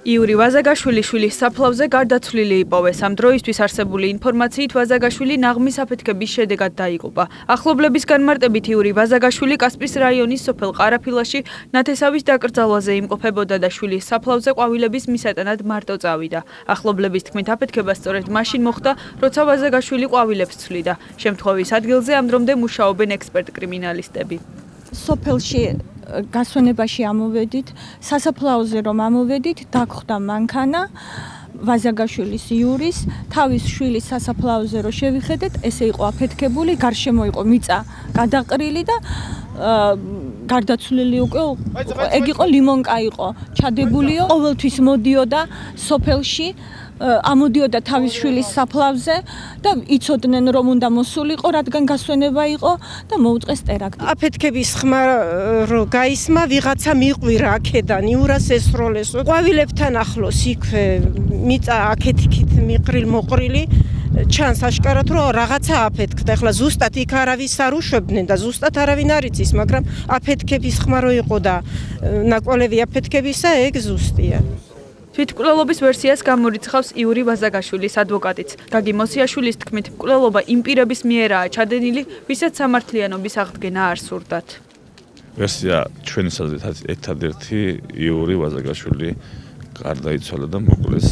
იური ვაზაგაშვილის შვილის საფლავზე გარდაცვლილი იპოვეს. ამ დროისთვის არსებული ინფორმაციით ვაზაგაშვილი ნაღმის აფეთქების შედეგად დაიღუპა. ახლობლების განმარტებით იური ვაზაგაშვილი კასპის რაიონის სოფელ ყარაფილაში ნათესავის დაკრძალვაზე იმყოფებოდა და შვილის საფლავზე ყვავილების მისატანად მარტო წავიდა. ახლობლების თქმით აფეთქება სწორედ მაშინ მოხდა, როცა ვაზაგაშვილი ყვავილებს ცვლიდა. შემთხვევის ადგილზე ამ დრომდე მუშაობენ ექსპერტ-კრიმინალისტები. სოფელში გასვენებაში ამოვედით, სასაფლაოზე რომ ამოვედით, დაგხვდა მანქანა ვაზაგაშვილის იურის, თავის შვილის სასაფლაოზე რომ შევიხედეთ, ესე იყო აფეთქებული, გარშემო იყო მიწა გადაყრილი და გარდაცვლილი უკვე ეგ იყო ლიმონკა იყო, ჩადებულიო, ყოველთვის მოდიოდა სოფელში ამოდიოდა თავის შვილის საფლავზე და იცოდნენ რომ უნდა მოსულიყო, რადგან გასვენება იყო და მოუწყეს ტერაქტი. აფეთქების ხმა რო გაისმა, ვიღაცა მიყვირა აქედან, იურას ესროლესო. ყვავილებთან ახლოს იქვე მიწა აქეთ-იქით მიყრილ-მოყრილი ჩანს აშკარად რომ რაღაცა აფეთქდა. ეხლა ზუსტად იქ არავის არ უშვებდნენ და ზუსტად არავინ არ იცის, მაგრამ აფეთქების ხმა რო იყო და ნაკვალევი აფეთქებისა, ეგ ზუსტია. თვითმკვლელობის ვერსიას გამორიცხავს იური ვაზაგაშვილის ადვოკატიც. გაგი მოსიაშვილის თქმით, მკვლელობა იმ პირების მიერაა ჩადენილი, ვისაც სამართლიანობის აღდგენა არ სურდათ. ვერსია ჩვენი საზრით ერთადერთი იური ვაზაგაშვილი გარდაიცვალა და მოკლეს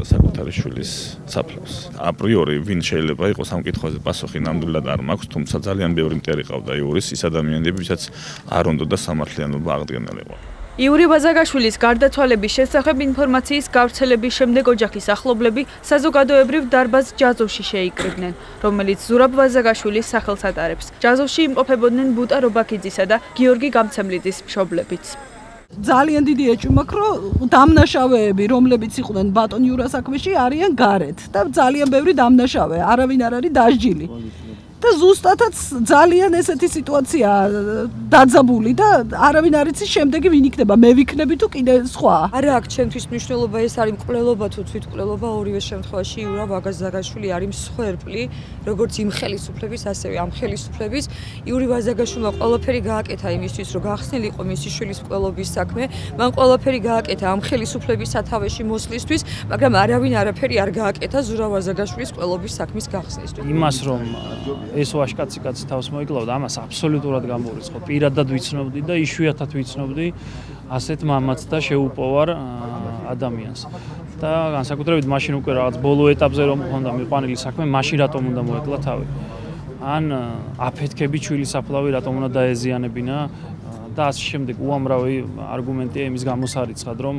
საკუთარი შვილის საფლავს. აპრიორი ვინ შეიძლება იყოს ამ კითხვაზე პასუხი ნამდვილად არ მაქვს, თუმცა ძალიან ბევრი მტერი ყავდა იურის ის ადამიანები, ვისაც არ უნდოდა სამართლიანობა აღდგენილიყო. იური ვაზაგაშვილის გარდაცვალების შესახებ ინფორმაციის გავრცელების შემდეგ ოჯახის ახლობლები საზოგადოებრივ დარბაზ ჯაზოვში შეიკრიბნენ, რომელიც ზურაბ ვაზაგაშვილის სახელს ატარებს. ჯაზოვში იმყოფებოდნენ ბუტა რობაქიძისა და გიორგი გამცემლიძის მშობლებიც. ძალიან დიდი ეჭვი მაქვს, რომ დამნაშავეები, რომლებიც იყვნენ ბატონ იურას საქმეში, არიან გარეთ და ძალიან ბევრი დამნაშავე, არავინ არ არის დასჯილი. და ზუსტადაც ძალიან ესეთი სიტუაცია დაძაბული და არავინ არ იცის შემდეგი ვინ იქნება, მე ვიქნები თუ კიდე სხვა. არა აქვს ჩემთვის მნიშვნელობა, ეს არის მკვლელობა თუ თვითმკვლელობა, ორივე შემთხვევაში იური ვაზაგაშვილი არის მსხვერპლი, როგორც იმ ხელისუფლების, ასევე ამ ხელისუფლების. იური ვაზაგაშვილმა ყველაფერი გააკეთა იმისთვის, რომ გახსნილიყო მისი შვილის მკვლელობის საქმე, მან ყველაფერი გააკეთა ამ ხელისუფლების სათავეში მოსვლისთვის, მაგრამ არავინ არაფერი არ გააკეთა ზურაბ ვაზაგაშვილის მკვლელობის საქმის გახსნისთვის. იმას რომ ეს ვაჟკაცი კაცი თავს მოიკლავდა, ამას აბსოლუტურად გამორიცხო. პირადად ვიცნობდი და იშვიათად ვიცნობდი ასეთ მამაც და შეუპოვარ ადამიანს. და განსაკუთრებით მაშინ უკვე რაღაც ბოლო ეტაპზე რომ მქონდა მიყვანილი საქმე, მაშინ რატომ უნდა მოეკლა თავი. ან აფეთქებით შვილის საფლავი რატომ უნდა დაეზიანებინა და ასე შემდეგ უამრავი არგუმენტია იმის გამოსარიცხად, რომ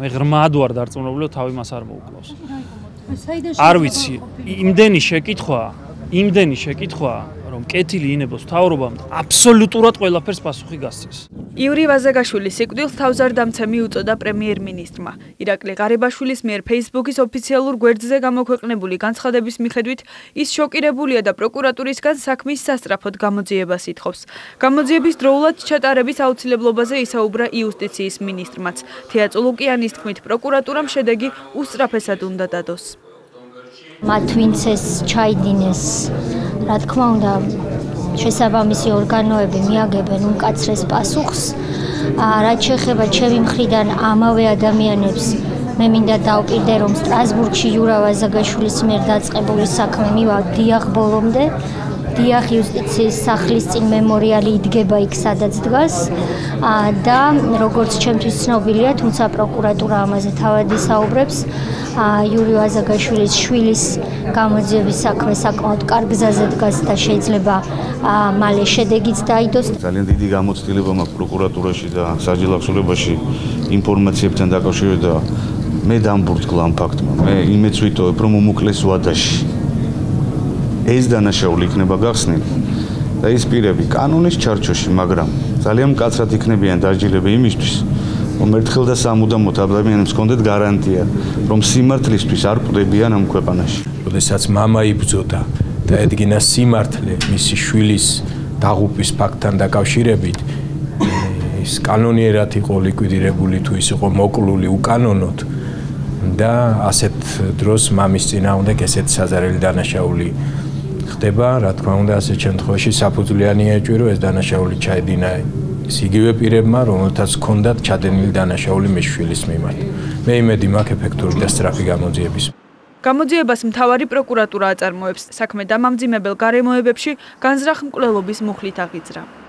მე ღრმად ვარ დარწმუნებული, რომ თავი მას არ მოუკლავს. არ ვიცი, იმდენი შეკითხვა, რომ კეთილი ინებოს მთავრობამ აბსოლუტურად ყველაფერს პასუხი გასცეს. იური ვაზაგაშვილის სიკვდილს თავზარდამცემი უწოდა პრემიერ-მინისტრმა. ირაკლი ღარიბაშვილის მიერ Facebook-ის ოფიციალურ გვერდზე გამოქვეყნებული განცხადების მიხედვით, ის შოკირებულია და პროკურატურისგან საქმის სასწრაფოდ გამოძიებას ითხოვს. გამოძიების დროულად ჩატარების აუცილებლობაზე ისაუბრა იუსტიციის მინისტრმაც. თეა წულუკიანის თქმით, პროკურატურამ შედეგი უსწრაფესად უნდა დადოს. მათ ვინც ეს ჩაიდინეს, რა თქმა უნდა, შესაბამისი ორგანოები მიაგებენ უმკაცრეს პასუხს. რაც შეეხება ჩემი მხრიდან ამავე ადამიანებს, მე მინდა დავყიდე, რომ სტრასბურგში იური ვაზაგაშვილის მიერ დაწყებული საქმე მივა დიახ ბოლომდე. დიახ იუსტიციის სახლის წინ მემორიალი იდგება იქ, სადაც დგას და როგორც ჩემთვის ცნობილია, თუმცა პროკურატურა ამაზე თავად ისაუბრებს, იური ვაზაგაშვილის შვილის გამოძიების საქმე საკმაოდ კარგ გზაზე დგას და შეიძლება მალე შედეგიც დაიდოს. ძალიან დიდი გამოცდილება მაქვს პროკურატურაში და საჯილახსოვრებაში ინფორმაციებთან დაკავშირებით და მე დამბურთგლა ამ ფაქტმა. მე იმეც ვიტოვებ, რომ უმოკლეს ვადაში ეს დანაშაული იქნება გახსნილი და ის პირები კანონის ჩარჩოში, მაგრამ ძალიან მკაცრად იქნებიან დასჯილები იმისთვის, რომ ერთხელ და სამუდამოდ ადამიანებს ჰქონდეთ გარანტია, რომ სიმართლისთვის არ კვდებიან ამ ქვეყანაში. როდესაც მამა იბრძოდა და ედგინა სიმართლე მისი შვილის დაღუპვის ფაქტთან დაკავშირებით, ის კანონიერად იყო ლიკვიდირებული თუ ის იყო მოკლული უკანონოდ და ასეთ დროს მამის წინააღმდეგ ესეთ საზარელი დანაშაული ხდება, რა თქმა უნდა, ასეთ შემთხვევაში საფუძვლიანია ეჭვი, რომ ეს დანაშაული ჩაედინა გააკეთეს იგივე პირებმა, რომელთაც ჰქონდათ ჩადენილი დანაშაული მე შვილის მიმართ. მე იმედი მაქვს ეფექტური და სწრაფი გამოძიების. გამოძიებას მთავარი პროკურატურა აწარმოებს, საქმე დამამძიმებელ გარემოებებში განზრახ მკვლელობის მუხლით აღიძრა.